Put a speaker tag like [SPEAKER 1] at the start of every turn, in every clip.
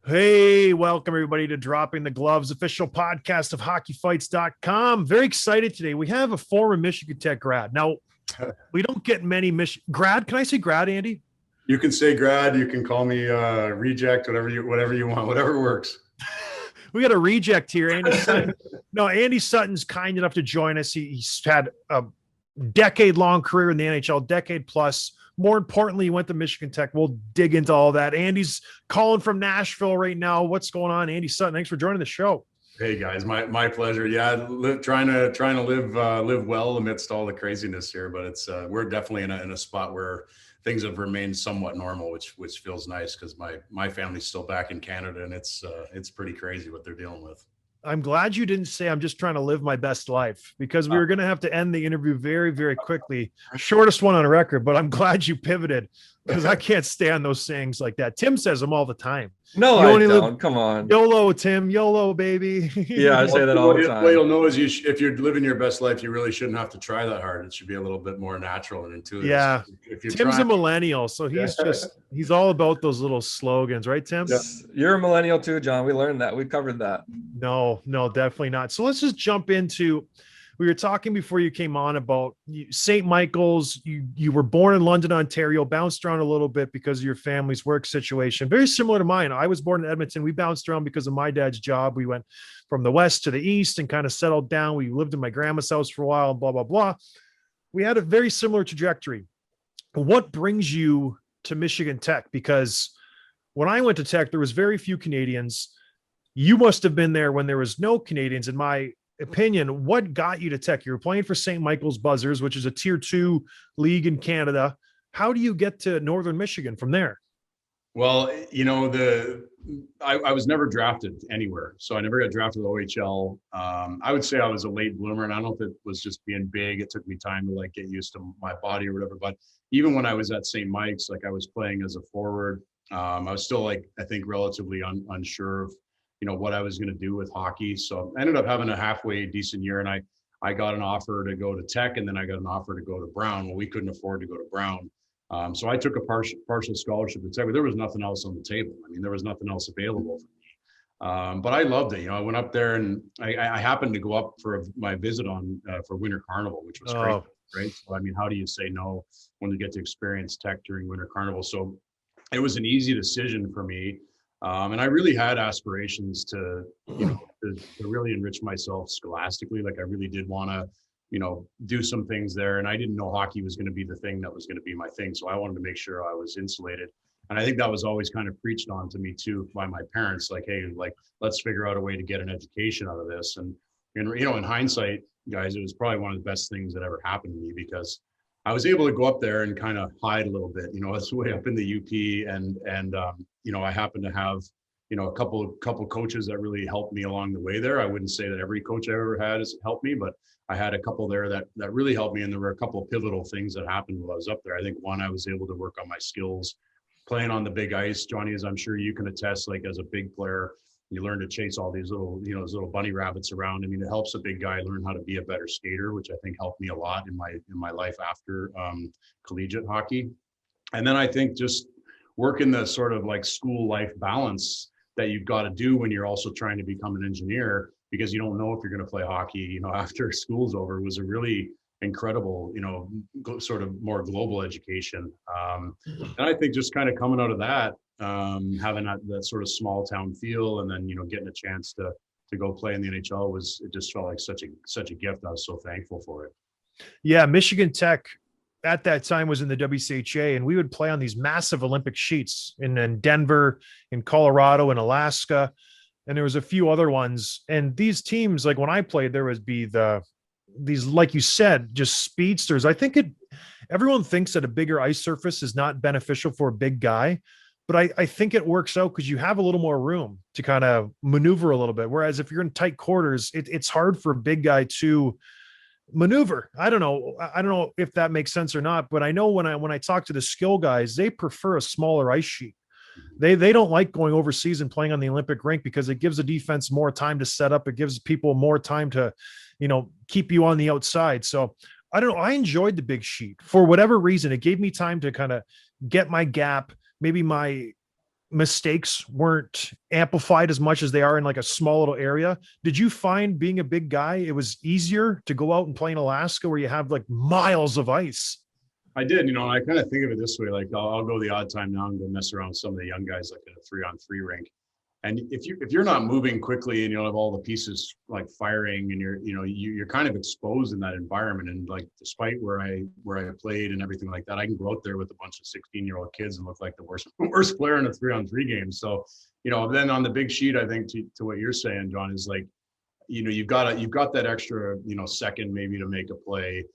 [SPEAKER 1] Hey, welcome everybody to Dropping the Gloves, official podcast of hockeyfights.com. Very excited today. We have a former Michigan Tech grad. Now, we don't get many grad. Can I say grad, Andy?
[SPEAKER 2] You can say grad. You can call me reject. Whatever you want. Whatever works.
[SPEAKER 1] We got a reject here, Andy Sutton. No, Andy Sutton's kind enough to join us. He's had a decade-long career in the NHL, decade plus. More importantly, he went to Michigan Tech. We'll dig into all that. Andy's calling from Nashville right now. What's going on, Andy Sutton? Thanks for joining the show.
[SPEAKER 2] Hey guys, my pleasure. Yeah, trying to live well amidst all the craziness here, but it's we're definitely in a spot where things have remained somewhat normal, which feels nice because my family's still back in Canada, and it's pretty crazy what they're dealing with.
[SPEAKER 1] I'm glad you didn't say I'm just trying to live my best life, because we were going to have to end the interview very, very quickly. Shortest one on record, but I'm glad you pivoted, because I can't stand those sayings like that. Tim says them all the time.
[SPEAKER 3] No, I don't. Come on.
[SPEAKER 1] YOLO, Tim. YOLO, baby.
[SPEAKER 3] Yeah, I say that all the time.
[SPEAKER 2] What you'll know is if you're living your best life, you really shouldn't have to try that hard. It should be a little bit more natural and intuitive.
[SPEAKER 1] Yeah. Tim's a millennial, so he's all about those little slogans, right, Tim?
[SPEAKER 3] Yes. You're a millennial too, John. We learned that. We covered that.
[SPEAKER 1] No, definitely not. So let's just jump into, we were talking before you came on about St. Michael's. You were born in London, Ontario, bounced around a little bit because of your family's work situation. Very similar to mine. I was born in Edmonton. We bounced around because of my dad's job. We went from the west to the east and kind of settled down. We lived in my grandma's house for a while, blah, blah, blah. We had a very similar trajectory. What brings you to Michigan Tech? Because when I went to Tech, there was very few Canadians. You must have been there when there was no Canadians, in my opinion. What got you to Tech? You were playing for St. Michael's Buzzers, which is a tier 2 league in Canada. How do you get to Northern Michigan from there?
[SPEAKER 2] Well, I was never drafted anywhere. So I never got drafted to OHL. I would say I was a late bloomer, and I don't know if it was just being big. It took me time to get used to my body or whatever. But even when I was at St. Mike's, I was playing as a forward. I was still I think relatively unsure of what I was going to do with hockey. So I ended up having a halfway decent year, and I got an offer to go to Tech, and then I got an offer to go to Brown. Well, we couldn't afford to go to Brown. So I took a partial scholarship to Tech, but there was nothing else on the table. I mean, there was nothing else available for me. But I loved it. I went up there, and I happened to go up for my visit for Winter Carnival, which was great. Right. So, I mean, how do you say no when you get to experience Tech during Winter Carnival? So it was an easy decision for me. And I really had aspirations to really enrich myself scholastically. I really did want to, do some things there. And I didn't know hockey was going to be the thing that was going to be my thing. So I wanted to make sure I was insulated. And I think that was always kind of preached on to me too by my parents. Hey, let's figure out a way to get an education out of this. And in hindsight, guys, it was probably one of the best things that ever happened to me, because I was able to go up there and kind of hide a little bit. It's way up in the UP, and I happened to have a couple coaches that really helped me along the way there. I wouldn't say that every coach I ever had has helped me, but I had a couple there that really helped me, and there were a couple of pivotal things that happened while I was up there. I think one, I was able to work on my skills playing on the big ice. Johnny, as I'm sure you can attest, as a big player, you learn to chase all these those little bunny rabbits around. I mean, it helps a big guy learn how to be a better skater, which I think helped me a lot in my life after collegiate hockey. And then I think just working the sort of school life balance that you've got to do when you're also trying to become an engineer, because you don't know if you're going to play hockey, after school's over, was a really incredible, sort of more global education. And I think just kind of coming out of that, having that sort of small town feel, and then getting a chance to go play in the NHL, it just felt like such a gift. I was so thankful for it.
[SPEAKER 1] Yeah, Michigan Tech at that time was in the WCHA, and we would play on these massive Olympic sheets in Denver, in Colorado, in Alaska, and there was a few other ones. And these teams, when I played, there would be these, like you said, just speedsters. I think everyone thinks that a bigger ice surface is not beneficial for a big guy, but I think it works out because you have a little more room to kind of maneuver a little bit. Whereas if you're in tight quarters, it's hard for a big guy to maneuver. I don't know if that makes sense or not, but I know when I talk to the skill guys, they prefer a smaller ice sheet. They don't like going overseas and playing on the Olympic rink, because it gives the defense more time to set up. It gives people more time to, keep you on the outside. So I don't know. I enjoyed the big sheet for whatever reason. It gave me time to kind of get my gap, maybe my mistakes weren't amplified as much as they are in like a small little area. Did you find being a big guy, it was easier to go out and play in Alaska where you have like miles of ice?
[SPEAKER 2] I did, I kind of think of it this way, like I'll go the odd time now and go mess around with some of the young guys like in a 3-on-3 rink. And if you're not moving quickly and you don't have all the pieces like firing and you're kind of exposed in that environment. And like despite where I played and everything like that, I can go out there with a bunch of 16-year-old kids and look like the worst player in a 3-on-3 game. So, then on the big sheet, I think to what you're saying, John, is like, you've got that extra, second maybe to make a play.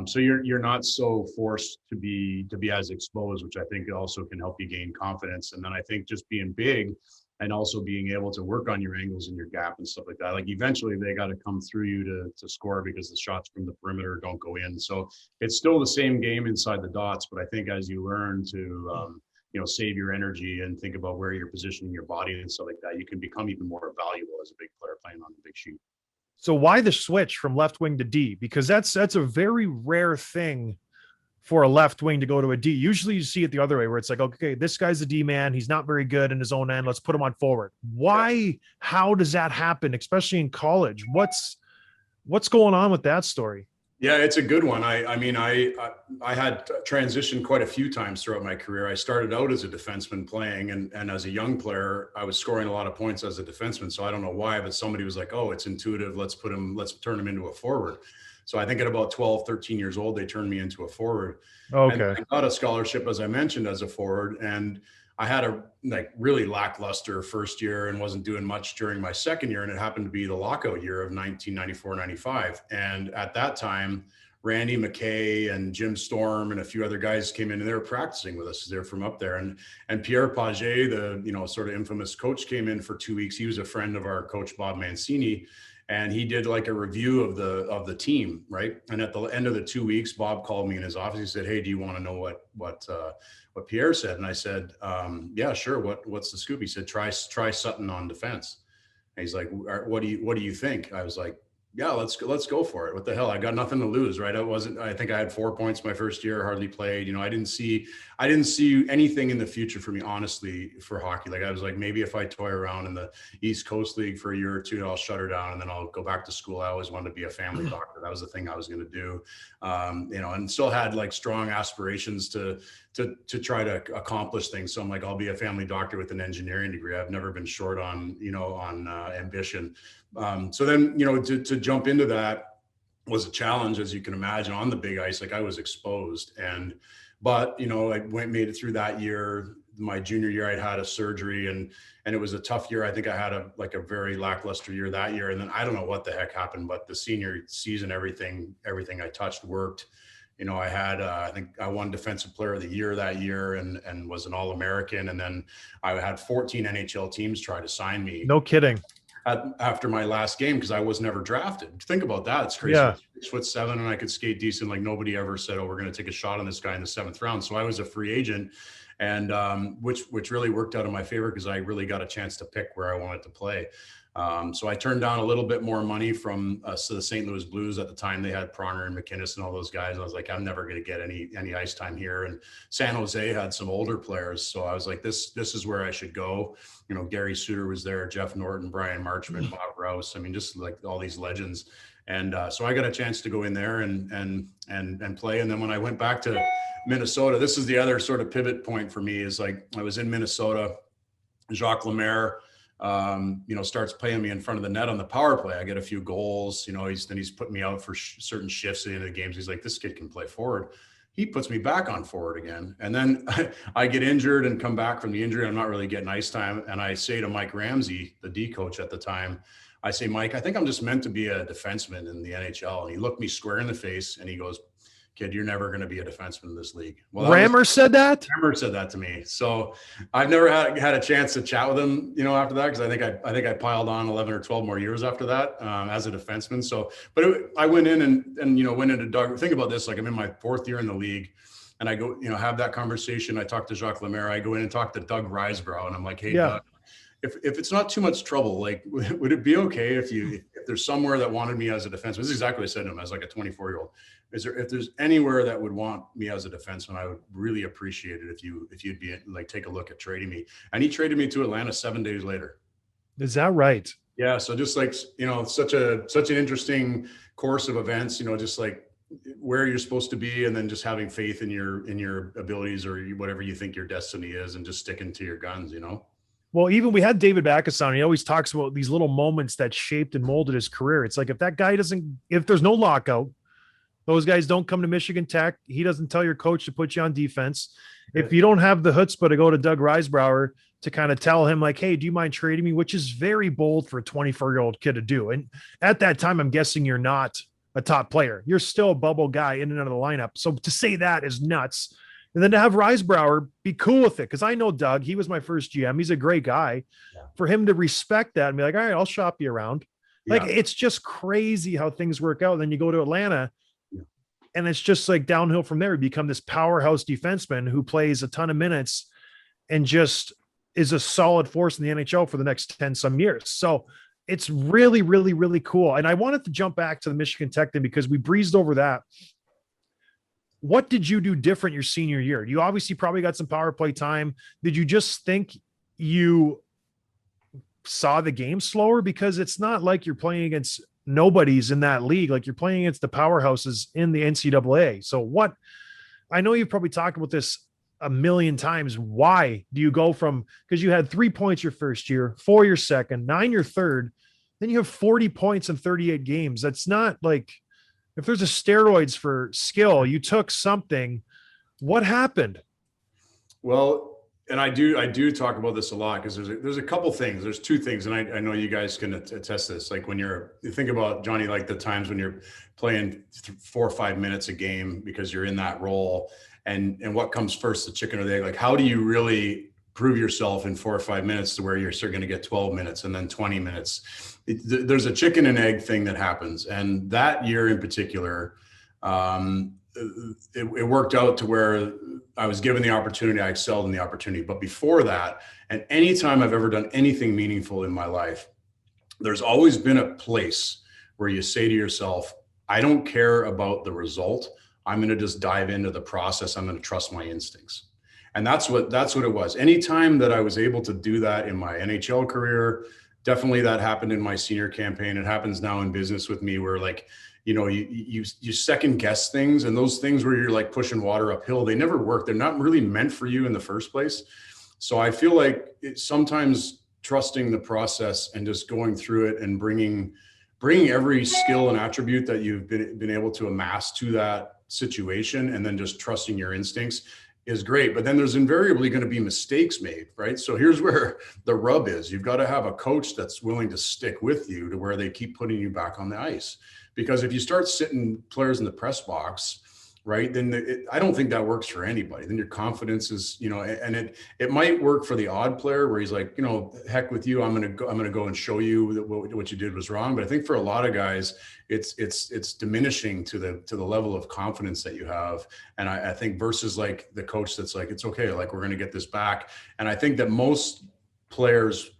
[SPEAKER 2] So you're not so forced to be as exposed, which I think also can help you gain confidence. And then I think just being big and also being able to work on your angles and your gap and stuff like that. Like eventually they got to come through you to score because the shots from the perimeter don't go in. So it's still the same game inside the dots, but I think as you learn to, save your energy and think about where you're positioning your body and stuff like that, you can become even more valuable as a big player playing on the big sheet.
[SPEAKER 1] So why the switch from left wing to D? Because that's a very rare thing for a left wing to go to a D. Usually you see it the other way where it's like, okay, this guy's a D man. He's not very good in his own end. Let's put him on forward. Why? How does that happen? Especially in college? What's going on with that story?
[SPEAKER 2] Yeah, it's a good one. I had transitioned quite a few times throughout my career. I started out as a defenseman playing, and as a young player, I was scoring a lot of points as a defenseman. So I don't know why, but somebody was like, oh, it's intuitive. Let's turn him into a forward. So I think at about 12, 13 years old, they turned me into a forward.
[SPEAKER 1] Okay.
[SPEAKER 2] And I got a scholarship, as I mentioned, as a forward. And I had a really lackluster first year and wasn't doing much during my second year. And it happened to be the lockout year of 1994-95. And at that time, Randy McKay and Jim Storm and a few other guys came in and they were practicing with us. They're from up there. And Pierre Paget, the sort of infamous coach, came in for 2 weeks. He was a friend of our coach, Bob Mancini. And he did like a review of the team, right? And at the end of the 2 weeks, Bob called me in his office. He said, "Hey, do you want to know what Pierre said?" And I said, "Yeah, sure. What's the scoop?" He said, "Try Sutton on defense." And he's like, "What do you think?" I was like, "Yeah, let's go for it. What the hell? I got nothing to lose, right?" I think I had 4 points my first year, hardly played. I didn't see anything in the future for me, honestly, for hockey. Like I was like, maybe if I toy around in the East Coast League for a year or two, I'll shut her down and then I'll go back to school. I always wanted to be a family doctor. That was the thing I was going to do. And still had like strong aspirations to try to accomplish things. So I'm like, I'll be a family doctor with an engineering degree. I've never been short on ambition. So then, to jump into that was a challenge, as you can imagine, on the big ice. Like I was exposed, but I made it through that year. My junior year, I'd had a surgery and it was a tough year. I think I had a very lackluster year that year. And then I don't know what the heck happened, but the senior season, everything I touched worked. I had, I think I won Defensive Player of the Year that year and was an All-American. And then I had 14 NHL teams try to sign me.
[SPEAKER 1] No kidding.
[SPEAKER 2] After my last game, because I was never drafted. Think about that. It's crazy.
[SPEAKER 1] Yeah.
[SPEAKER 2] 6'7" and I could skate decent. Like nobody ever said, "Oh, we're going to take a shot on this guy in the 7th round." So I was a free agent, and which really worked out in my favor because I really got a chance to pick where I wanted to play. So I turned down a little bit more money from the St. Louis Blues at the time. They had Pronger and McInnes and all those guys. I was like, I'm never going to get any ice time here. And San Jose had some older players, so I was like, this is where I should go. Gary Suter was there, Jeff Norton, Brian Marchman, Bob Rouse. I mean, just like all these legends. And so I got a chance to go in there and play. And then when I went back to Minnesota, this is the other sort of pivot point for me. Is like I was in Minnesota. Jacques Lemaire starts playing me in front of the net on the power play. I get a few goals, he's putting me out for certain shifts at the end of the games. He's like, this kid can play forward. He puts me back on forward again. And then I get injured and come back from the injury. I'm not really getting ice time. And I say to Mike Ramsey, the D coach at the time, I say, "Mike, I think I'm just meant to be a defenseman in the NHL." And he looked me square in the face and he goes, "Kid, you're never going to be a defenseman in this league." Well,
[SPEAKER 1] Rammer said that?
[SPEAKER 2] Rammer said that to me. So I've never had a chance to chat with him, after that, because I think I piled on 11 or 12 more years after that as a defenseman. So, but I went in and went into Doug. Think about this: like I'm in my 4th year in the league, and I go, have that conversation. I talk to Jacques Lemaire. I go in and talk to Doug Risebrough, and I'm like, "Hey,
[SPEAKER 1] Yeah.
[SPEAKER 2] Doug, if it's not too much trouble, like, would it be okay if there's somewhere that wanted me as a defenseman? This is exactly what I said to him as like a 24-year-old. If there's anywhere that would want me as a defenseman, I would really appreciate it if you'd be like, take a look at trading me. And he traded me to Atlanta 7 days later.
[SPEAKER 1] Is that right?
[SPEAKER 2] Yeah. So just like, such an interesting course of events, just like where you're supposed to be, and then just having faith in your abilities or whatever you think your destiny is, and just sticking to your guns,
[SPEAKER 1] Well, even we had David Backus on. He always talks about these little moments that shaped and molded his career. It's like, if that guy if there's no lockout, those guys don't come to Michigan Tech. He doesn't tell your coach to put you on defense. If you don't have the chutzpah to go to Doug Reisbauer to kind of tell him like, hey, do you mind trading me? Which is very bold for a 24-year-old kid to do. And at that time, I'm guessing you're not a top player. You're still a bubble guy in and out of the lineup. So to say that is nuts. And then to have Reisbauer be cool with it, because I know Doug, he was my first GM. He's a great guy. Yeah. For him to respect that and be like, all right, I'll shop you around. Like, it's just crazy how things work out. And then you go to Atlanta, and it's just like downhill from there. You become this powerhouse defenseman who plays a ton of minutes and just is a solid force in the NHL for the next 10 some years. So it's really, really, really cool. And I wanted to jump back to the Michigan Tech thing because we breezed over that. What did you do different your senior year? You obviously probably got some power play time. Did you just think you saw the game slower? Because it's not like you're playing against nobodies in that league. Like, you're playing against the powerhouses in the NCAA. So I know you've probably talked about this a million times. Why do you go from, because you had 3 points your first year, 4 your second, 9 your third, then you have 40 points in 38 games. That's not like, if there's a steroids for skill, you took something. What happened?
[SPEAKER 2] Well, and I do talk about this a lot, because there's a couple things. There's two things, and I know you guys can attest to this. Like, when you think about, Johnny, like the times when you're playing 4 or 5 minutes a game because you're in that role, and what comes first, the chicken or the egg? Like, how do you really prove yourself in 4 or 5 minutes to where you're still going to get 12 minutes and then 20 minutes? There's a chicken and egg thing that happens. And that year in particular, it worked out to where I was given the opportunity. I excelled in the opportunity. But before that, and anytime I've ever done anything meaningful in my life, there's always been a place where you say to yourself, I don't care about the result. I'm going to just dive into the process. I'm going to trust my instincts. And that's what it was. Anytime that I was able to do that in my NHL career, definitely that happened in my senior campaign. It happens now in business with me, where, like, you second guess things, and those things where you're like pushing water uphill, they never work. They're not really meant for you in the first place. So I feel like sometimes trusting the process and just going through it and bringing every skill and attribute that you've been able to amass to that situation, and then just trusting your instincts, is great. But then there's invariably going to be mistakes made, right? So here's where the rub is. You've got to have a coach that's willing to stick with you to where they keep putting you back on the ice. Because if you start sitting players in the press box, right, then I don't think that works for anybody. Then your confidence is, and it might work for the odd player where he's like, heck with you, I'm going to go and show you that what you did was wrong. But I think for a lot of guys, it's diminishing to the level of confidence that you have. And I think versus like the coach that's like, it's okay, like, we're going to get this back. And I think that most players,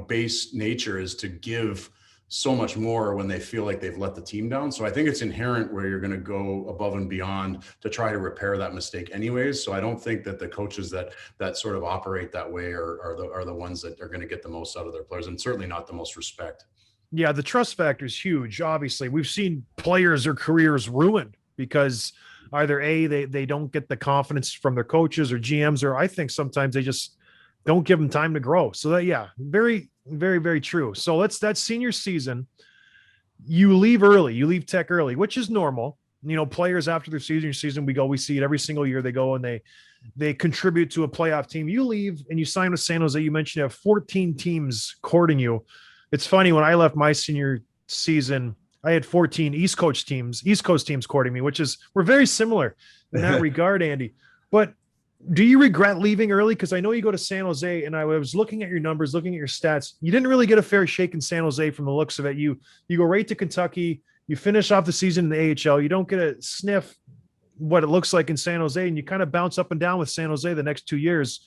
[SPEAKER 2] base nature is to give so much more when they feel like they've let the team down. So I think it's inherent where you're going to go above and beyond to try to repair that mistake anyways. So I don't think that the coaches that sort of operate that way are the ones that are going to get the most out of their players, and certainly not the most respect.
[SPEAKER 1] Yeah, the trust factor is huge. Obviously, we've seen players or careers ruined because either they don't get the confidence from their coaches or GMs, or I think sometimes they just don't give them time to grow. So that, yeah, very, very, very true. So that senior season, you leave early, you leave Tech early, which is normal. Players after their senior season, we see it every single year. They go and they contribute to a playoff team. You leave and you sign with San Jose. You mentioned you have 14 teams courting you. It's funny, when I left my senior season, I had 14 East Coast teams courting me, we're very similar in that regard, Andy. But do you regret leaving early? Because I know you go to San Jose, and I was looking at your numbers, looking at your stats. You didn't really get a fair shake in San Jose from the looks of it. You go right to Kentucky. You finish off the season in the AHL. You don't get a sniff what it looks like in San Jose, and you kind of bounce up and down with San Jose the next 2 years.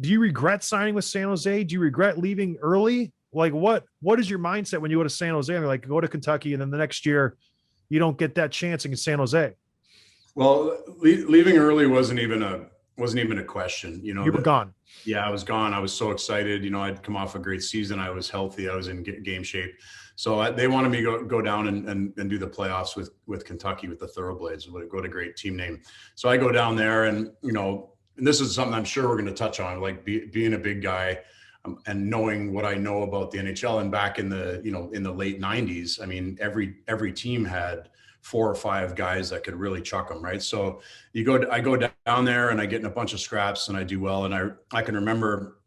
[SPEAKER 1] Do you regret signing with San Jose? Do you regret leaving early? Like what is your mindset when you go to San Jose and they're like, go to Kentucky, and then the next year you don't get that chance in San Jose?
[SPEAKER 2] Well, leaving early wasn't even a question.
[SPEAKER 1] You were gone.
[SPEAKER 2] Yeah, I was gone. I was so excited. I'd come off a great season. I was healthy. I was in game shape. So they wanted me to go down and do the playoffs with Kentucky, with the Thoroughblades. What a great team name. So I go down there, and and this is something I'm sure we're going to touch on, like being a big guy, and knowing what I know about the NHL. And back in the in the late '90s, I mean, every team had 4 or 5 guys that could really chuck them, right? So I go down there and I get in a bunch of scraps and I do well. And I can remember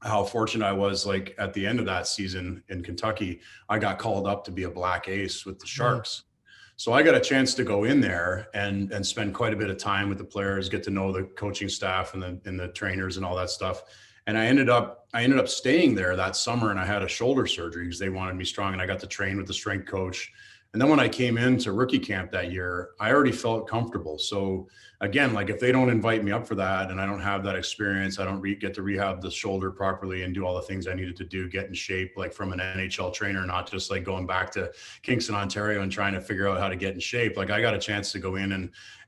[SPEAKER 2] how fortunate I was, like at the end of that season in Kentucky, I got called up to be a black ace with the Sharks. So I got a chance to go in there and spend quite a bit of time with the players, get to know the coaching staff and the trainers and all that stuff. And I ended up staying there that summer, and I had a shoulder surgery because they wanted me strong, and I got to train with the strength coach. And then when I came into rookie camp that year, I already felt comfortable. So again, like if they don't invite me up for that and I don't have that experience, I don't get to rehab the shoulder properly and do all the things I needed to do, get in shape, like from an NHL trainer, not just like going back to Kingston, Ontario and trying to figure out how to get in shape. Like I got a chance to go in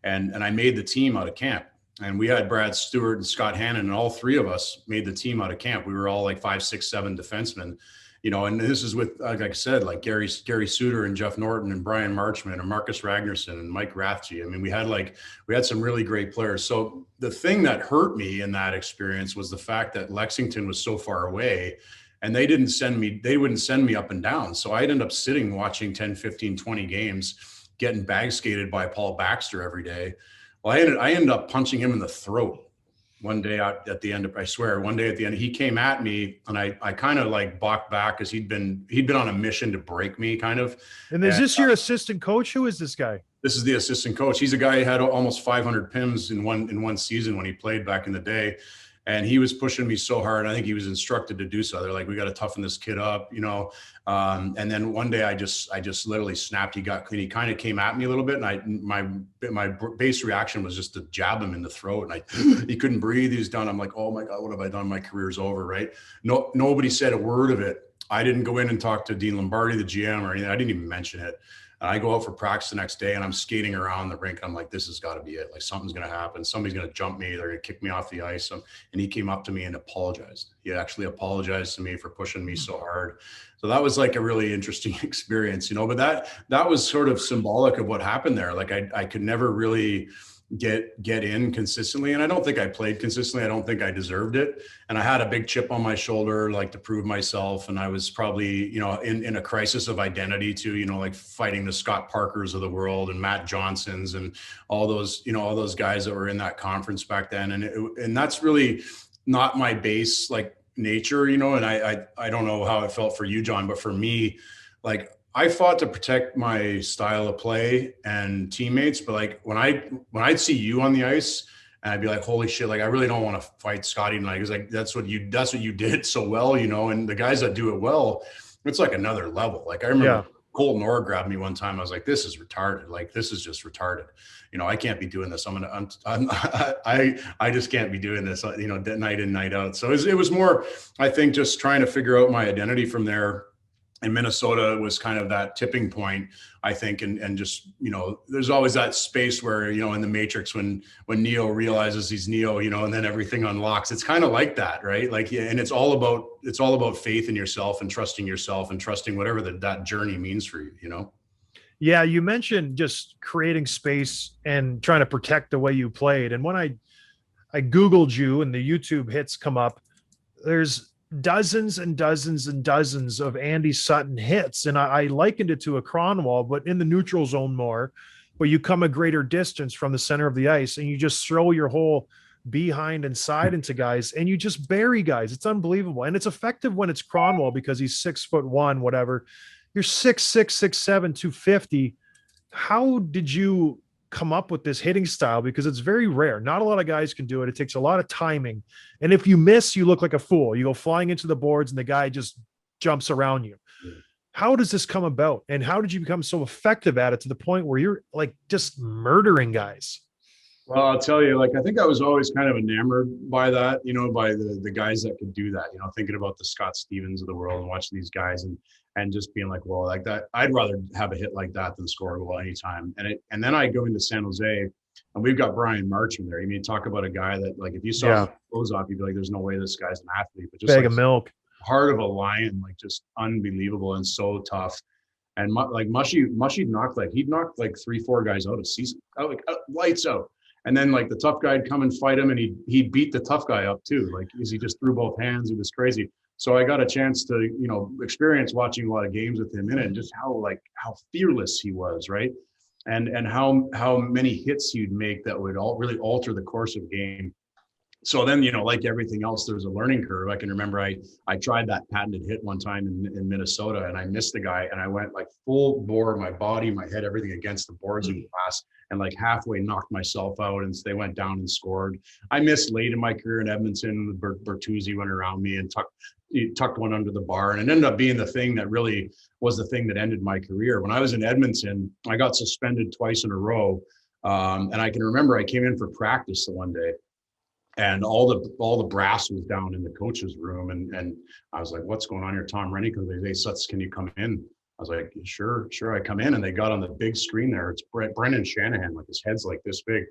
[SPEAKER 2] and I made the team out of camp. And we had Brad Stewart and Scott Hannon, and all 3 of us made the team out of camp. We were all like 5, 6, 7 defensemen. And this is with, like I said, like Gary Suter and Jeff Norton and Brian Marchman and Marcus Ragnarsson and Mike Rathje. I mean, we had some really great players. So the thing that hurt me in that experience was the fact that Lexington was so far away, and they wouldn't send me up and down. So I'd end up sitting watching 10, 15, 20 games, getting bag skated by Paul Baxter every day. Well, I ended up punching him in the throat. One day at the end, he came at me, and I kind of like balked back because he'd been on a mission to break me, kind of.
[SPEAKER 1] And is this your assistant coach? Who is this guy?
[SPEAKER 2] This is the assistant coach. He's a guy who had almost 500 PIMs in one season when he played back in the day. And he was pushing me so hard. I think he was instructed to do so. They're like, we got to toughen this kid up, And then one day I just literally snapped. He got clean. He kind of came at me a little bit, and my base reaction was just to jab him in the throat. And he couldn't breathe. He was done. I'm like, oh my God, what have I done? My career's over, right? No, nobody said a word of it. I didn't go in and talk to Dean Lombardi, the GM, or anything. I didn't even mention it. And I go out for practice the next day, and I'm skating around the rink. I'm like, this has got to be it. Like, something's going to happen. Somebody's going to jump me. They're going to kick me off the ice. And he came up to me and apologized. He actually apologized to me for pushing me so hard. So that was like a really interesting experience, But that was sort of symbolic of what happened there. Like I could never really get in consistently, and I don't think I played consistently. I don't think I deserved it, and I had a big chip on my shoulder, like, to prove myself. And I was probably in a crisis of identity too, like fighting the Scott Parkers of the world and Matt Johnsons and all those guys that were in that conference back then. And that's really not my base like nature, and I don't know how it felt for you, John, but for me, like, I fought to protect my style of play and teammates, but like when I'd see you on the ice, and I'd be like, holy shit, like I really don't want to fight Scotty tonight, because like that's what you did so well, and the guys that do it well, it's like another level. Like I remember Colton Orr grabbed me one time. I was like, this is retarded. Like, this is just retarded. I can't be doing this. I just can't be doing this, night in, night out. So it was more, I think, just trying to figure out my identity from there. And Minnesota was kind of that tipping point, I think. And just, there's always that space where, in the Matrix, when Neo realizes he's Neo, and then everything unlocks. It's kind of like that, right? Like, and it's all about faith in yourself and trusting whatever that journey means for you,
[SPEAKER 1] Yeah. You mentioned just creating space and trying to protect the way you played. And when I Googled you and the YouTube hits come up, there's dozens and dozens and dozens of Andy Sutton hits. And I likened it to a Cronwall, but in the neutral zone more, where you come a greater distance from the center of the ice and you just throw your whole behind and side into guys and you just bury guys. It's unbelievable. And it's effective when it's Cronwall because he's 6'1", whatever. You're 6'6", 6'7", 250. How did you come up with this hitting style? Because it's very rare. Not a lot of guys can do it. It takes a lot of timing. And if you miss, you look like a fool. You go flying into the boards and the guy just jumps around you. How does this come about? And how did you become so effective at it to the point where you're like just murdering guys?
[SPEAKER 2] Well, I'll tell you, like, I think I was always kind of enamored by that, by the guys that could do that, thinking about the Scott Stevens of the world and watching these guys and just being like, well, like that, I'd rather have a hit like that than score a goal anytime. And then I go into San Jose and we've got Brian Marchman there. You mean, talk about a guy that, like, if you saw his clothes off, you'd be like, there's no way this guy's an athlete, but just
[SPEAKER 1] bag
[SPEAKER 2] like
[SPEAKER 1] of milk,
[SPEAKER 2] heart of a lion, like just unbelievable and so tough. And like Mushy'd knock like 3-4 guys out a season, lights out. And then like the tough guy'd come and fight him, and he'd beat the tough guy up too. Like, he just threw both hands. It was crazy. So I got a chance to, experience watching a lot of games with him in it, and just how fearless he was, right? And how many hits he'd make that would really alter the course of game. So then, like everything else, there's a learning curve. I can remember I tried that patented hit one time in Minnesota, and I missed the guy, and I went like full bore, my body, my head, everything against the boards and glass, and like halfway knocked myself out, and they went down and scored. I missed late in my career in Edmonton. Bertuzzi went around me and tucked one under the bar, and it ended up being the thing that really was the thing that ended my career. When I was in Edmonton, I got suspended twice in a row, and I can remember I came in for practice the one day, and all the brass was down in the coach's room, and I was like, "What's going on here, Tom Rennie?" Because they said, "Sutz, can you come in?" I was like, "Sure." I come in, and they got on the big screen there. It's Brendan Shanahan, like his head's like this big,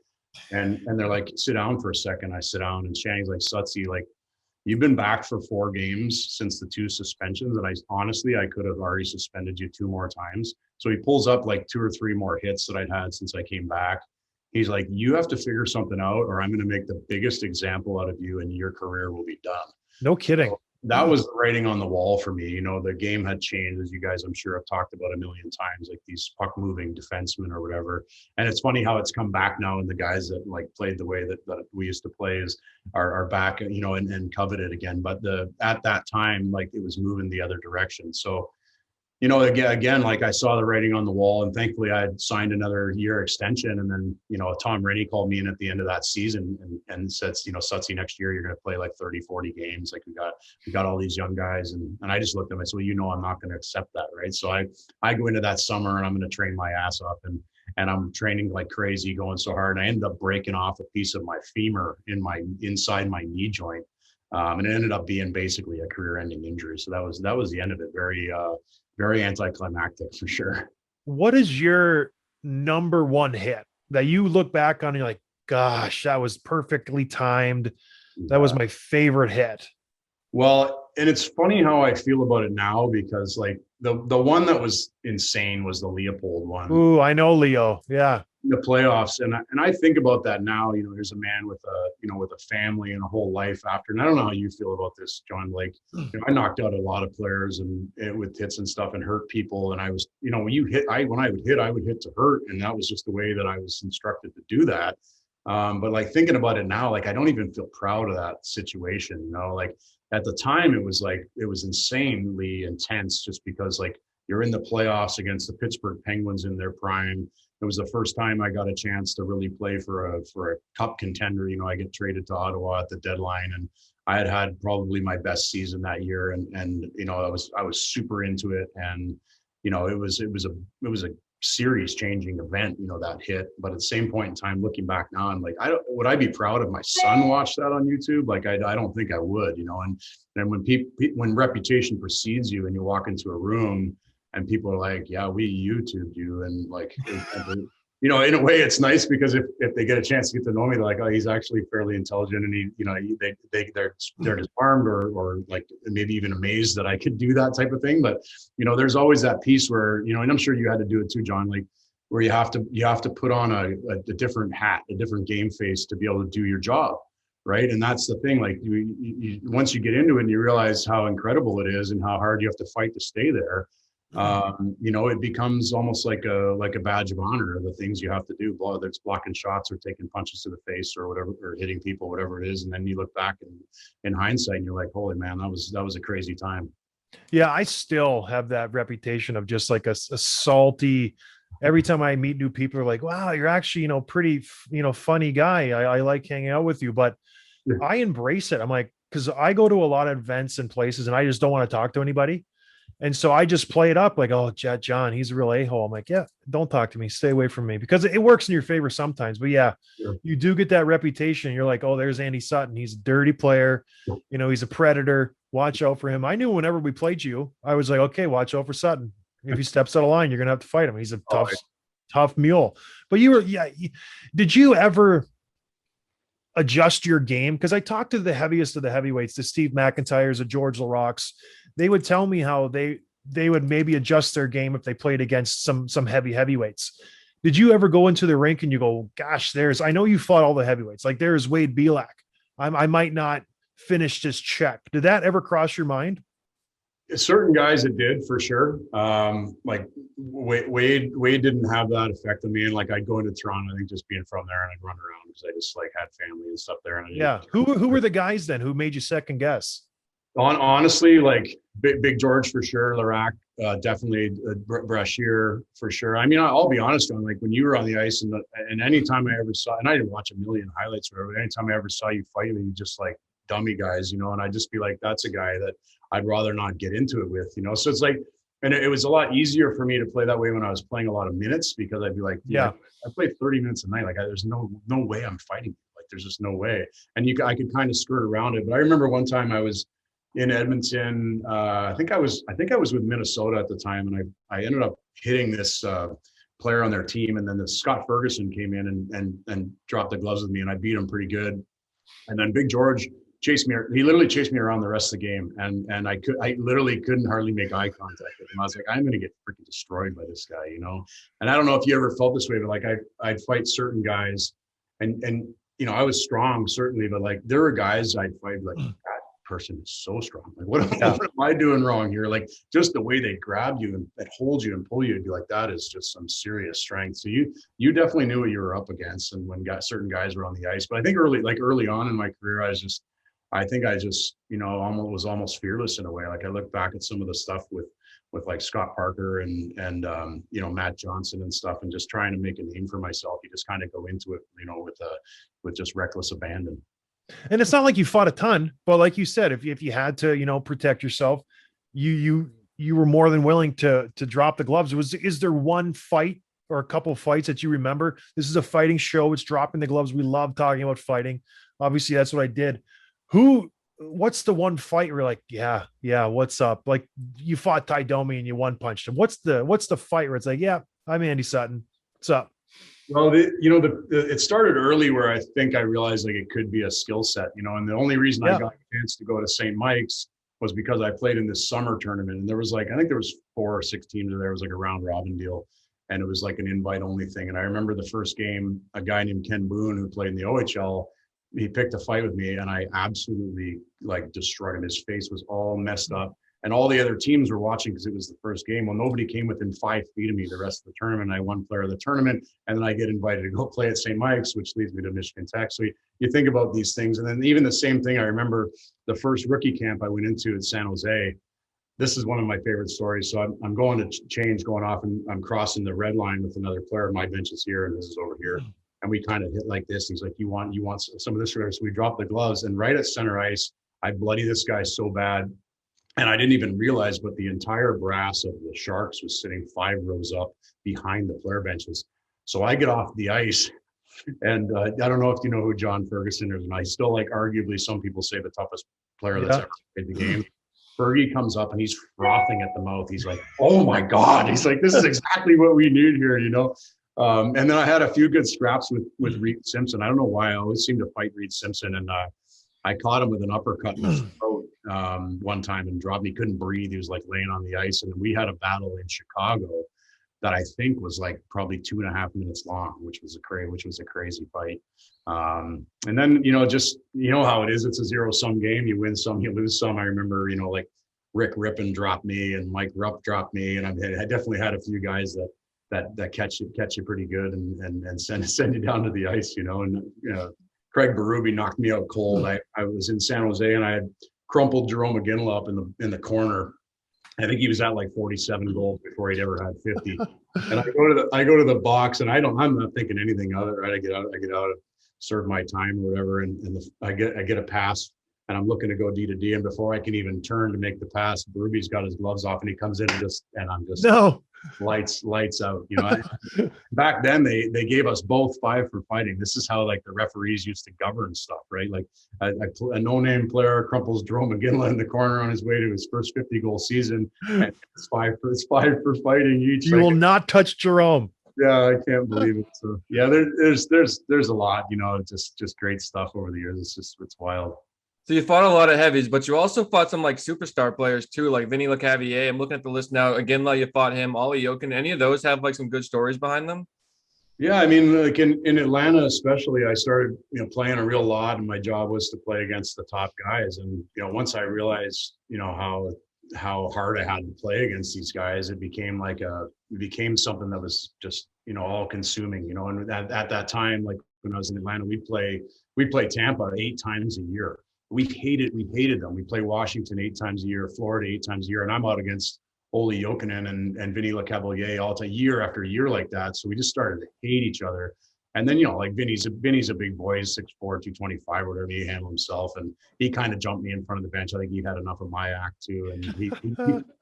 [SPEAKER 2] and they're like, "Sit down for a second." I sit down, and Shanahan's like, "Sutzy, like, you've been back for 4 games since the 2 suspensions, and I could have already suspended you 2 more times." So he pulls up like 2 or 3 more hits that I'd had since I came back. He's like, "You have to figure something out, or I'm going to make the biggest example out of you, and your career will be done."
[SPEAKER 1] No kidding.
[SPEAKER 2] So that was the writing on the wall for me. The game had changed, as you guys, I'm sure, have talked about a million times, like these puck moving defensemen or whatever. And it's funny how it's come back now, and the guys that like played the way that we used to play are back, and coveted again. But at that time, like, it was moving the other direction. So, again, like, I saw the writing on the wall, and thankfully I had signed another year extension. And then, Tom Rennie called me in at the end of that season and said, "Sutzy, next year you're going to play like 30, 40 games. Like, we got all these young guys." And I just looked at him and said, "Well, I'm not going to accept that." Right. So I go into that summer, and I'm going to train my ass off, and I'm training like crazy, going so hard. And I ended up breaking off a piece of my femur inside my knee joint. And it ended up being basically a career-ending injury. So that was the end of it. Very anticlimactic, for sure.
[SPEAKER 1] What is your number one hit that you look back on and you're like, "Gosh, that was perfectly timed. That was my favorite hit"?
[SPEAKER 2] Well, and it's funny how I feel about it now, because like the one that was insane was the Leopold one.
[SPEAKER 1] Ooh, I know Leo. Yeah.
[SPEAKER 2] The playoffs, and I think about that now. There's a man with a family and a whole life after. And I don't know how you feel about this, John. Like, I knocked out a lot of players and with hits and stuff, and hurt people. And I was, when I would hit to hurt, and that was just the way that I was instructed to do that. But like, thinking about it now, like, I don't even feel proud of that situation. Like, at the time, it was insanely intense, just because like, you're in the playoffs against the Pittsburgh Penguins in their prime. It was the first time I got a chance to really play for a cup contender. I get traded to Ottawa at the deadline, and I had probably my best season that year. And I was super into it. And, it was a series changing event, that hit. But at the same point in time, looking back now, I'm like, would I be proud if my son watched that on YouTube? Like, I don't think I would, and when reputation precedes you and you walk into a room, and people are like, "Yeah, we YouTubed you," and like, in a way, it's nice, because if they get a chance to get to know me, they're like, "Oh, he's actually fairly intelligent," and they're disarmed or like maybe even amazed that I could do that type of thing. But there's always that piece where and I'm sure you had to do it too, John, like, where you have to put on a different hat, a different game face to be able to do your job. Right. And that's the thing. Like, you once you get into it and you realize how incredible it is and how hard you have to fight to stay there. It becomes almost like a badge of honor, the things you have to do, whether it's blocking shots or taking punches to the face or whatever, or hitting people, whatever it is. And then you look back in hindsight and you're like, holy man, that was a crazy time.
[SPEAKER 1] Yeah. I still have that reputation of just like a salty, every time I meet new people are like, "Wow, you're actually, pretty, funny guy. I like hanging out with you." But I embrace it. I'm like, because I go to a lot of events and places and I just don't want to talk to anybody. And so I just play it up like, oh, John, he's a real a-hole. I'm like, yeah, don't talk to me. Stay away from me, because it works in your favor sometimes. But yeah,
[SPEAKER 2] Sure.
[SPEAKER 1] you do get that reputation. You're like, oh, there's Andy Sutton. He's a dirty player. You know, he's a predator. Watch out for him. I knew whenever we played you, I was like, okay, watch out for Sutton. If he steps out of line, you're going to have to fight him. He's a tough mule. But did you ever adjust your game? Because I talked to the heaviest of the heavyweights, the Steve McIntyres, the George LaRocques. They would tell me how they would maybe adjust their game if they played against some heavyweights. Did you ever go into the rink and you go, gosh, I know you fought all the heavyweights. Like there's Wade Belak. I might not finish this check. Did that ever cross your mind?
[SPEAKER 2] Certain guys it did for sure. Like Wade didn't have that effect on me. And like I'd go into Toronto, I think just being from there, and I'd run around because I just like had family and stuff there. And
[SPEAKER 1] who were the guys then who made you second guess?
[SPEAKER 2] Honestly, like Big George for sure, Larac, definitely Brashear for sure. I mean, I'll be honest, John, like when you were on the ice and anytime I ever saw, and I didn't watch a million highlights or whatever, but anytime I ever saw you fight, you just like dummy guys, you know, and I'd just be like, that's a guy that I'd rather not get into it with, you know? So it's like, and it was a lot easier for me to play that way when I was playing a lot of minutes, because I'd be like, yeah, I played 30 minutes a night. Like there's no way I'm fighting. Like there's just no way. And I could kind of skirt around it. But I remember one time I was in Edmonton. I think I was with Minnesota at the time, and I ended up hitting this player on their team, and then the Scott Ferguson came in and dropped the gloves with me, and I beat him pretty good. And then Big George chased me. He literally chased me around the rest of the game, and I literally couldn't hardly make eye contact with him. I was like, I'm gonna get freaking destroyed by this guy, you know. And I don't know if you ever felt this way, but like I'd fight certain guys, and you know I was strong certainly, but like there were guys I'd fight like, person is so strong. Like, what am I doing wrong here? Like, just the way they grab you and hold you and pull you, and be like, that is just some serious strength. So you definitely knew what you were up against, and when certain guys were on the ice. But I think early on in my career, I think I just, you know, was almost fearless in a way. Like I look back at some of the stuff with like Scott Parker and you know, Matt Johnson and stuff, and just trying to make a name for myself. You just kind of go into it, you know, with just reckless abandon.
[SPEAKER 1] And it's not like you fought a ton, but like you said, if you had to, you know, protect yourself, you were more than willing to drop the gloves. Is there one fight or a couple of fights that you remember? This is a fighting show. It's dropping the gloves. We love talking about fighting. Obviously, that's what I did. What's the one fight where you're like, yeah, what's up? Like you fought Ty Domi and you one punched him. What's the fight where it's like, yeah, I'm Andy Sutton. What's up?
[SPEAKER 2] Well, it started early where I think I realized like it could be a skill set, you know, and the only reason I got a chance to go to St. Mike's was because I played in this summer tournament, and there was like, I think there was 4 or 6 teams there. It was like a round robin deal, and it was like an invite only thing. And I remember the first game, a guy named Ken Boone, who played in the OHL, he picked a fight with me, and I absolutely like destroyed him. His face was all messed up. And all the other teams were watching because it was the first game. Well, nobody came within 5 feet of me the rest of the tournament. I won player of the tournament, and then I get invited to go play at St. Mike's, which leads me to Michigan Tech. So you think about these things. And then even the same thing, I remember the first rookie camp I went into in San Jose. This is one of my favorite stories. So I'm going to change, going off, and I'm crossing the red line with another player. My bench is here, and this is over here. And we kind of hit like this. He's like, you want some of this? So we dropped the gloves, and right at center ice, I bloody this guy so bad. And I didn't even realize, but the entire brass of the Sharks was sitting 5 rows up behind the player benches. So I get off the ice, and I don't know if you know who John Ferguson is, and I still like arguably some people say the toughest player that's ever played the game. Fergie comes up and he's frothing at the mouth. He's like, oh my God. He's like, this is exactly what we need here, you know? And then I had a few good scraps with Reed Simpson. I don't know why I always seem to fight Reed Simpson, and I caught him with an uppercut in his throat one time and dropped me. He couldn't breathe. He was like laying on the ice. And we had a battle in Chicago that I think was like probably 2.5 minutes long, which was a crazy fight. And then, you know, just, you know how it is. It's a zero-sum game. You win some, you lose some. I remember, you know, like Rick Rippon dropped me and Mike Rupp dropped me. And I definitely had a few guys that catch you pretty good and send you down to the ice, you know. And, you know, Craig Berube knocked me out cold. I was in San Jose, and I had crumpled Jerome McGinley up in the corner. I think he was at like 47 goals before he'd ever had 50. And I go to the box, and I'm not thinking anything of it. Right, I get out, serve my time or whatever, and I get a pass and I'm looking to go D to D, and before I can even turn to make the pass, Ruby's got his gloves off, and he comes in and I'm just
[SPEAKER 1] No.
[SPEAKER 2] lights out. Back then they gave us both 5 for fighting. This is how like the referees used to govern stuff, right? Like a no-name player crumples Jerome McGinley in the corner on his way to his first 50-goal season, and it's 5 for fighting each.
[SPEAKER 1] You will not touch Jerome.
[SPEAKER 2] Yeah, I can't believe it. So yeah, there's a lot, just great stuff over the years. It's wild.
[SPEAKER 3] So you fought a lot of heavies, but you also fought some like superstar players too, like Vinny Lecavalier. I'm looking at the list now. Again, like you fought him, Ollie Jokin. Any of those have like some good stories behind them?
[SPEAKER 2] Yeah, I mean, like in Atlanta especially, I started playing a real lot, and my job was to play against the top guys. And once I realized how hard I had to play against these guys, it became something that was just all consuming. And at that time, like when I was in Atlanta, we'd play Tampa 8 times a year. We hated them. We play Washington 8 times a year, Florida 8 times a year, and I'm out against Olli Jokinen and Vinny Lecavalier all to year after year like that. So we just started to hate each other. And then like Vinny's a big boy, he's 6'4", 225, whatever. He handled himself, and he kind of jumped me in front of the bench. I think he had enough of my act too, and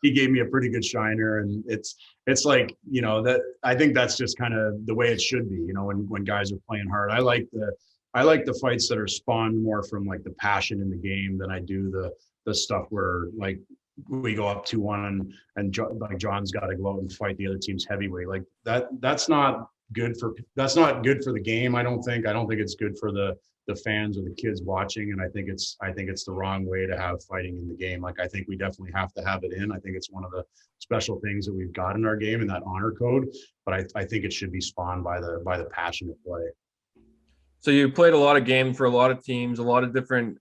[SPEAKER 2] he gave me a pretty good shiner. And it's like that. I think that's just kind of the way it should be. When guys are playing hard, I like the fights that are spawned more from like the passion in the game than I do the stuff where like we go up 2-1 and like John's got to go out and fight the other team's heavyweight. Like that's not good for the game. I don't think it's good for the fans or the kids watching. And I think it's the wrong way to have fighting in the game. Like I think we definitely have to have it in. I think it's one of the special things that we've got in our game, and that honor code. But I think it should be spawned by the passionate play.
[SPEAKER 3] So you played a lot of games for a lot of teams, a lot of different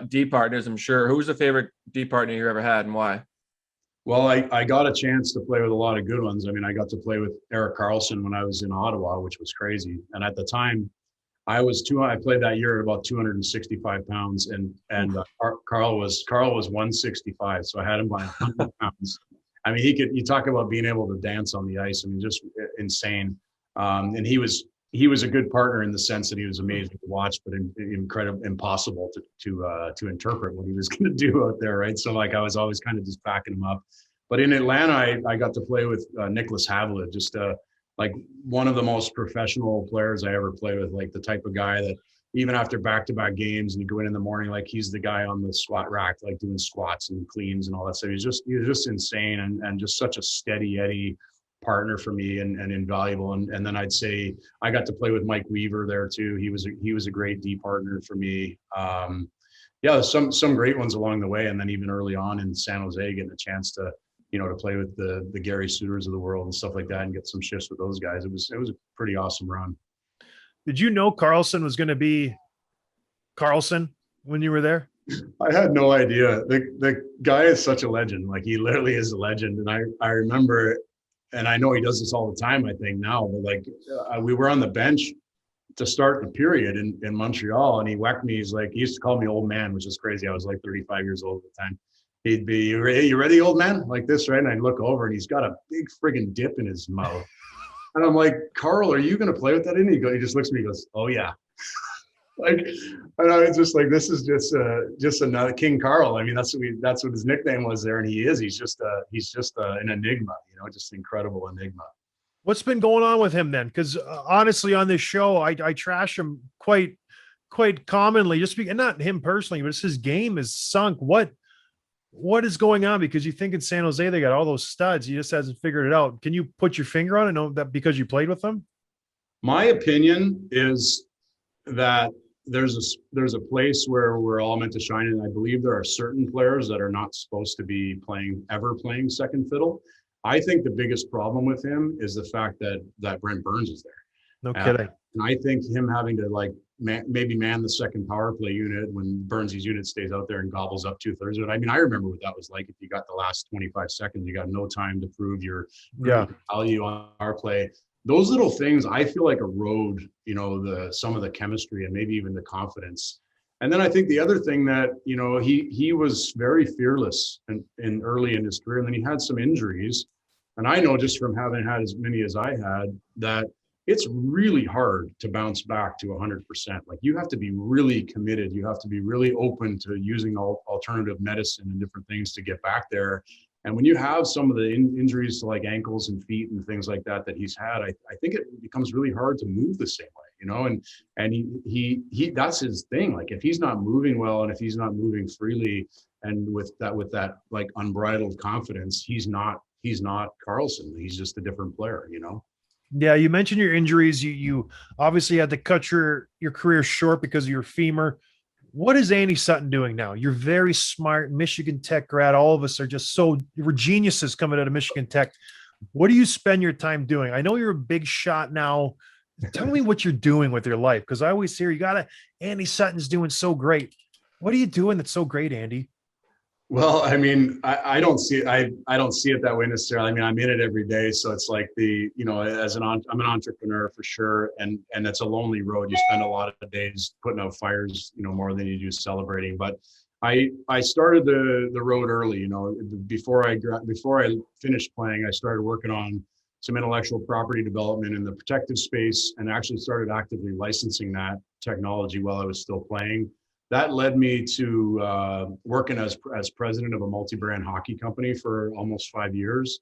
[SPEAKER 3] D partners, I'm sure. Who was the favorite D partner you ever had, and why?
[SPEAKER 2] Well, I got a chance to play with a lot of good ones. I mean, I got to play with Erik Karlsson when I was in Ottawa, which was crazy. And at the time, I played that year at about 265 pounds, and Carl was 165, so I had him by 100 pounds. I mean, you talk about being able to dance on the ice. I mean, just insane. And he was a good partner in the sense that he was amazing to watch, but incredible, impossible to interpret what he was going to do out there, right? So like I was always kind of just backing him up. But in Atlanta, I got to play with Nicholas Havlid, just like one of the most professional players I ever played with, like the type of guy that even after back-to-back games and you go in the morning, like he's the guy on the squat rack, like doing squats and cleans and all that stuff. He was just insane and just such a steady Eddie partner for me and invaluable. And then I'd say I got to play with Mike Weaver there too. He was a great D partner for me. Yeah, some great ones along the way. And then even early on in San Jose, getting a chance to to play with the Gary Suitors of the world and stuff like that, and get some shifts with those guys. It was a pretty awesome run.
[SPEAKER 1] Did you know Karlsson was going to be Karlsson when you were there?
[SPEAKER 2] I had no idea. The guy is such a legend. Like he literally is a legend. And I remember, and I know he does this all the time, I think now, but like we were on the bench to start the period in Montreal, and he whacked me. He's like, he used to call me old man, which is crazy. I was like 35 years old at the time. He'd be, you ready, old man? Like this, right? And I'd look over and he's got a big friggin' dip in his mouth. And I'm like, Carl, are you going to play with that in? He just looks at me and goes, oh yeah. Like, and I was just like, this is just another King Carl. I mean, that's what his nickname was there. And he is, he's just an enigma, just an incredible enigma.
[SPEAKER 1] What's been going on with him then? Because honestly, on this show, I trash him quite commonly, and not him personally, but it's his game is sunk. What is going on? Because you think in San Jose they got all those studs. He just hasn't figured it out. Can you put your finger on it? Know that because you played with them? My
[SPEAKER 2] opinion is that there's a place where we're all meant to shine, and I believe there are certain players that are not supposed to be playing second fiddle. I think the biggest problem with him is the fact that Brent Burns is there.
[SPEAKER 1] No kidding.
[SPEAKER 2] And I think him having to maybe man the second power play unit when Burns' unit stays out there and gobbles up 2/3 of it. I mean, I remember what that was like. If you got the last 25 seconds, you got no time to prove your value on our play. Those little things I feel like erode, some of the chemistry and maybe even the confidence. And then I think the other thing that, he was very fearless in early in his career, and then he had some injuries. And I know just from having had as many as I had that it's really hard to bounce back to 100%. Like you have to be really committed. You have to be really open to using alternative medicine and different things to get back there. And when you have some of the injuries to like ankles and feet and things like that he's had, I think it becomes really hard to move the same way, you know. And he that's his thing. Like if he's not moving well and if he's not moving freely and with that like unbridled confidence, he's not Carlson. He's just a different player, you know.
[SPEAKER 1] Yeah, you mentioned your injuries. You obviously had to cut your career short because of your femur. What is Andy Sutton doing now? You're very smart, Michigan Tech grad. All of us are just we're geniuses coming out of Michigan Tech. What do you spend your time doing? I know you're a big shot now. Tell me what you're doing with your life, because I always hear Andy Sutton's doing so great. What are you doing that's so great, Andy?
[SPEAKER 2] Well, I mean, I don't see it. I don't see it that way necessarily. I mean, I'm in it every day, so it's like I'm an entrepreneur for sure, and it's a lonely road. You spend a lot of days putting out fires, you know, more than you do celebrating. But I started the road early. You know, before I finished playing, I started working on some intellectual property development in the protective space, and actually started actively licensing that technology while I was still playing. That led me to working as president of a multi-brand hockey company for almost 5 years.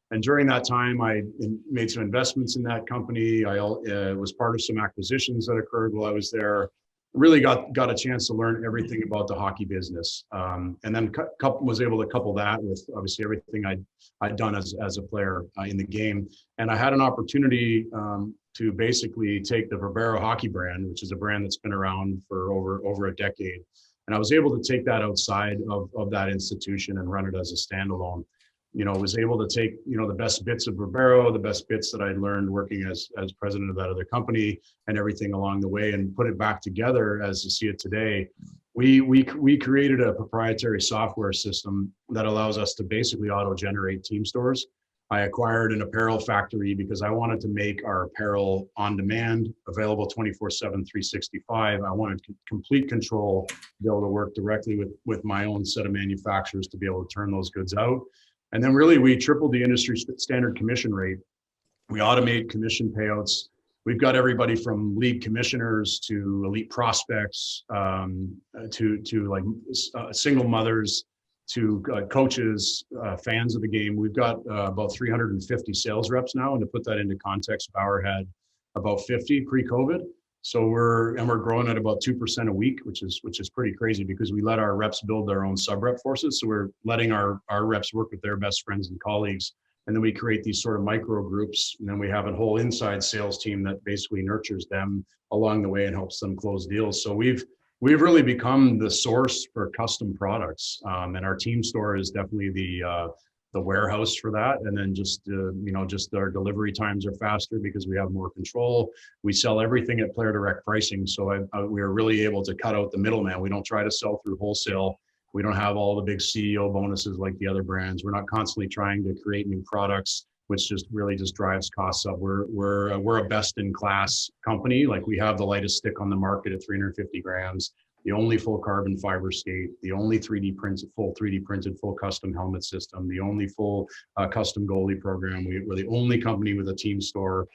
[SPEAKER 2] And during that time, I made some investments in that company. I was part of some acquisitions that occurred while I was there. Really got a chance to learn everything about the hockey business. And then was able to couple that with obviously everything I'd done as a player in the game. And I had an opportunity to basically take the Verbero hockey brand, which is a brand that's been around for over a decade. And I was able to take that outside of that institution and run it as a standalone. You know, was able to take, you know, the best bits of Verbero, the best bits that I learned working as president of that other company and everything along the way, and put it back together as you see it today. We created a proprietary software system that allows us to basically auto-generate team stores. I acquired an apparel factory because I wanted to make our apparel on demand, available 24/7, 365. I wanted complete control, to be able to work directly with my own set of manufacturers to be able to turn those goods out. And then really we tripled the industry standard commission rate. We automate commission payouts. We've got everybody from league commissioners to elite prospects, to like single mothers, to coaches, fans of the game. We've got about 350 sales reps now, and to put that into context, Bauer had about 50 pre-COVID. So we're growing at about 2% a week, which is pretty crazy because we let our reps build their own sub-rep forces. So we're letting our reps work with their best friends and colleagues, and then we create these sort of micro groups, and then we have a whole inside sales team that basically nurtures them along the way and helps them close deals. So we've really become the source for custom products, and our team store is definitely the warehouse for that. And then just our delivery times are faster because we have more control. We sell everything at player direct pricing, so we are really able to cut out the middleman. We don't try to sell through wholesale. We don't have all the big CEO bonuses like the other brands. We're not constantly trying to create new products, which just really drives costs up. We're a best in class company. Like we have the lightest stick on the market at 350 grams, the only full carbon fiber skate, the only full 3D printed, full custom helmet system, the only full custom goalie program. We're the only company with a team store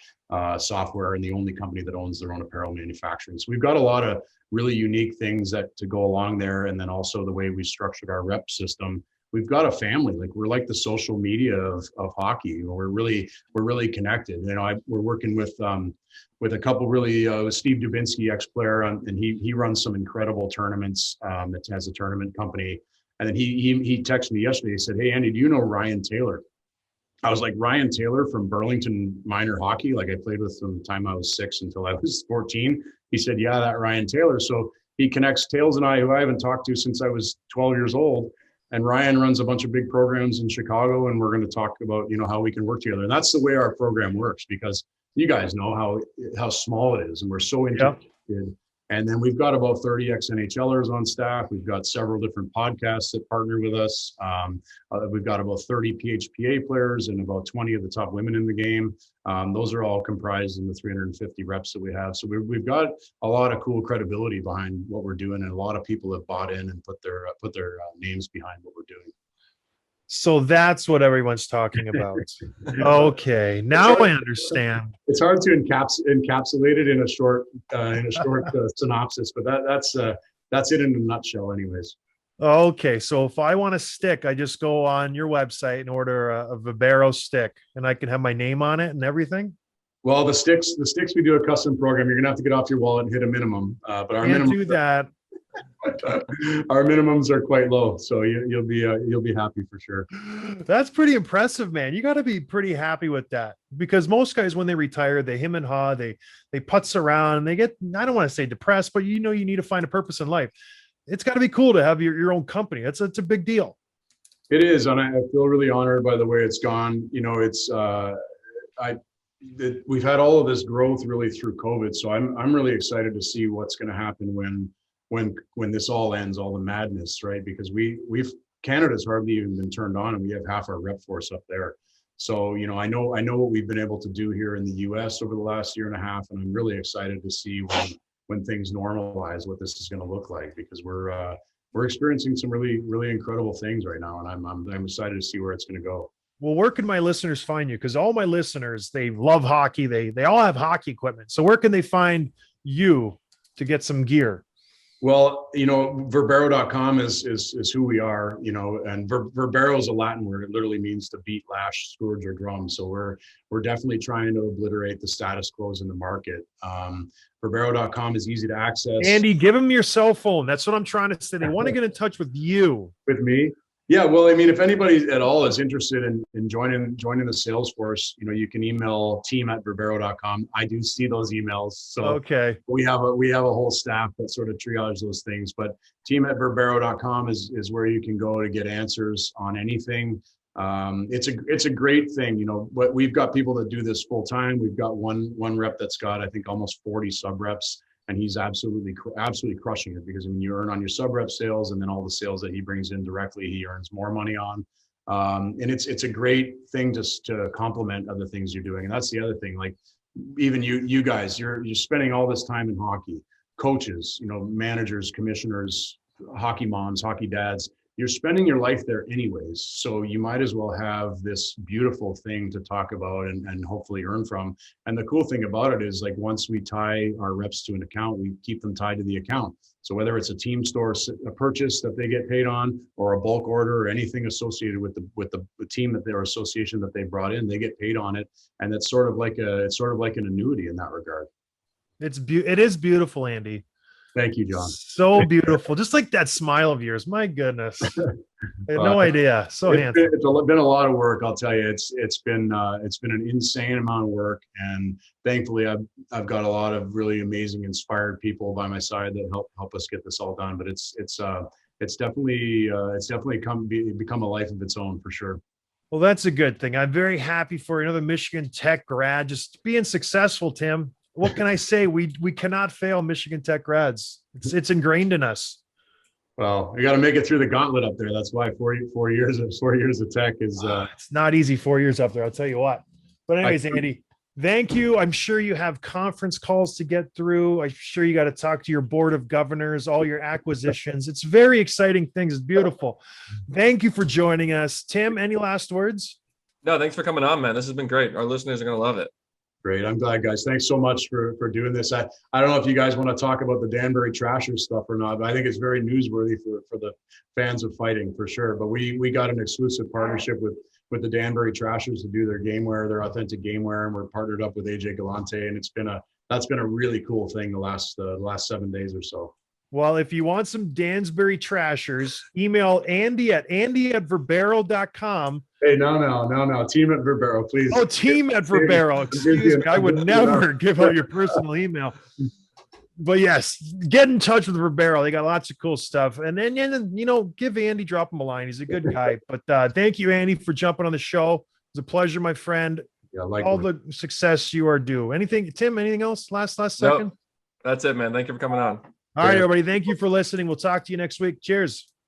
[SPEAKER 2] software, and the only company that owns their own apparel manufacturing. So we've got a lot of really unique things to go along there. And then also the way we structured our rep system. We've got a family. Like we're like the social media of hockey. We're really connected. You know, we're working with a couple really Steve Dubinsky, ex-player, and he runs some incredible tournaments. That has a tournament company. And then he texted me yesterday. He said, "Hey Andy, do you know Ryan Taylor?" I was like, "Ryan Taylor from Burlington minor hockey. Like I played with him the time I was 6 until I was 14. He said, "Yeah, that Ryan Taylor." So he connects Tails and I, who I haven't talked to since I was 12 years old. And Ryan runs a bunch of big programs in Chicago, and we're going to talk about, you know, how we can work together. And that's the way our program works, because you guys know how small it is, and we're so interested. Yeah. And then we've got about 30 ex-NHLers on staff. We've got several different podcasts that partner with us. We've got about 30 PHPA players and about 20 of the top women in the game. Those are all comprised in the 350 reps that we have. So we've got a lot of cool credibility behind what we're doing, and a lot of people have bought in and put their names behind what we're doing.
[SPEAKER 1] So that's what everyone's talking about. Okay, now I understand.
[SPEAKER 2] It's hard to encapsulate it in a short synopsis, but that's it in a nutshell, anyways.
[SPEAKER 1] Okay, so if I want a stick, I just go on your website and order a Vibero stick, and I can have my name on it and everything.
[SPEAKER 2] Well, the sticks we do a custom program. You're gonna have to get off your wallet and hit a minimum, but our
[SPEAKER 1] Can't
[SPEAKER 2] minimum
[SPEAKER 1] do that.
[SPEAKER 2] our minimums are quite low, so you'll be happy for sure.
[SPEAKER 1] That's pretty impressive, man. You got to be pretty happy with that, because most guys, when they retire, they him and haw, they putz around, and they get, I don't want to say depressed, but you need to find a purpose in life. It's got to be cool to have your own company. It's a big deal.
[SPEAKER 2] It is, and I feel really honored by the way it's gone. We've had all of this growth really through COVID, so I'm really excited to see what's going to happen when this all ends, all the madness, right? Because Canada's hardly even been turned on, and we have half our rep force up there. So I know what we've been able to do here in the U.S. over the last year and a half, and I'm really excited to see when things normalize what this is going to look like, because we're experiencing some really, really incredible things right now, and I'm excited to see where it's going to go.
[SPEAKER 1] Well, where can my listeners find you? Because all my listeners, they love hockey. They all have hockey equipment. So where can they find you to get some gear?
[SPEAKER 2] Well, Vibero.com is who we are, and Vibero is a Latin word. It literally means to beat, lash, scourge, or drum. So we're definitely trying to obliterate the status quos in the market. Vibero.com is easy to access.
[SPEAKER 1] Andy, give them your cell phone. That's what I'm trying to say. They want to get in touch with you.
[SPEAKER 2] With me? Yeah, well, I mean, if anybody at all is interested in joining the sales force, you can email team@vibero.com. I do see those emails. So
[SPEAKER 1] okay,
[SPEAKER 2] we have a whole staff that sort of triage those things. But team@vibero.com is where you can go to get answers on anything. It's a great thing, but we've got people that do this full time. We've got one rep that's got, I think, almost 40 sub reps. And he's absolutely crushing it, because you earn on your sub rep sales, and then all the sales that he brings in directly, he earns more money on. And it's a great thing to complement other things you're doing. And that's the other thing. Like, even you guys, you're spending all this time in hockey, coaches, managers, commissioners, hockey moms, hockey dads. You're spending your life there anyways, so you might as well have this beautiful thing to talk about and hopefully earn from. And the cool thing about it is, like, once we tie our reps to an account, we keep them tied to the account. So whether it's a team store, a purchase that they get paid on, or a bulk order, or anything associated with the team that their association that they brought in, they get paid on it. And it's sort of like an annuity in that regard.
[SPEAKER 1] It is beautiful, Andy.
[SPEAKER 2] Thank you, John.
[SPEAKER 1] So beautiful. Just like that smile of yours. My goodness. I had no idea. So handsome.
[SPEAKER 2] It's been a lot of work, I'll tell you. It's been an insane amount of work, and thankfully I've got a lot of really amazing, inspired people by my side that help us get this all done. But it's definitely become a life of its own, for sure.
[SPEAKER 1] Well, that's a good thing. I'm very happy for another Michigan Tech grad just being successful, Tim. What can I say? We cannot fail Michigan Tech grads. It's ingrained in us.
[SPEAKER 2] Well, we got to make it through the gauntlet up there. That's why 4 years of tech is.
[SPEAKER 1] It's not easy. 4 years up there, I'll tell you what. But anyways, Andy, thank you. I'm sure you have conference calls to get through. I'm sure you got to talk to your board of governors, all your acquisitions. It's very exciting things. It's beautiful. Thank you for joining us, Tim. Any last words?
[SPEAKER 3] No, thanks for coming on, man. This has been great. Our listeners are going to love it.
[SPEAKER 2] Great. I'm glad, guys. Thanks so much for doing this. I don't know if you guys want to talk about the Danbury Trashers stuff or not, but I think it's very newsworthy for the fans of fighting, for sure. But we got an exclusive partnership with the Danbury Trashers to do their game wear, their authentic game wear, and we're partnered up with AJ Galante, and that's been a really cool thing the last 7 days or so.
[SPEAKER 1] Well, if you want some Dansbury Trashers, email Andy at vibero.com.
[SPEAKER 2] Hey, no. Team at Vibero, please.
[SPEAKER 1] Oh, team at Vibero. Excuse me. I would never give out your personal email. But yes, get in touch with Vibero. They got lots of cool stuff. And then, give Andy, drop him a line. He's a good guy. But thank you, Andy, for jumping on the show. It was a pleasure, my friend.
[SPEAKER 2] Yeah,
[SPEAKER 1] all the success you are due. Tim, anything else? Last second?
[SPEAKER 3] Nope. That's it, man. Thank you for coming on.
[SPEAKER 1] All right, everybody. Thank you for listening. We'll talk to you next week. Cheers.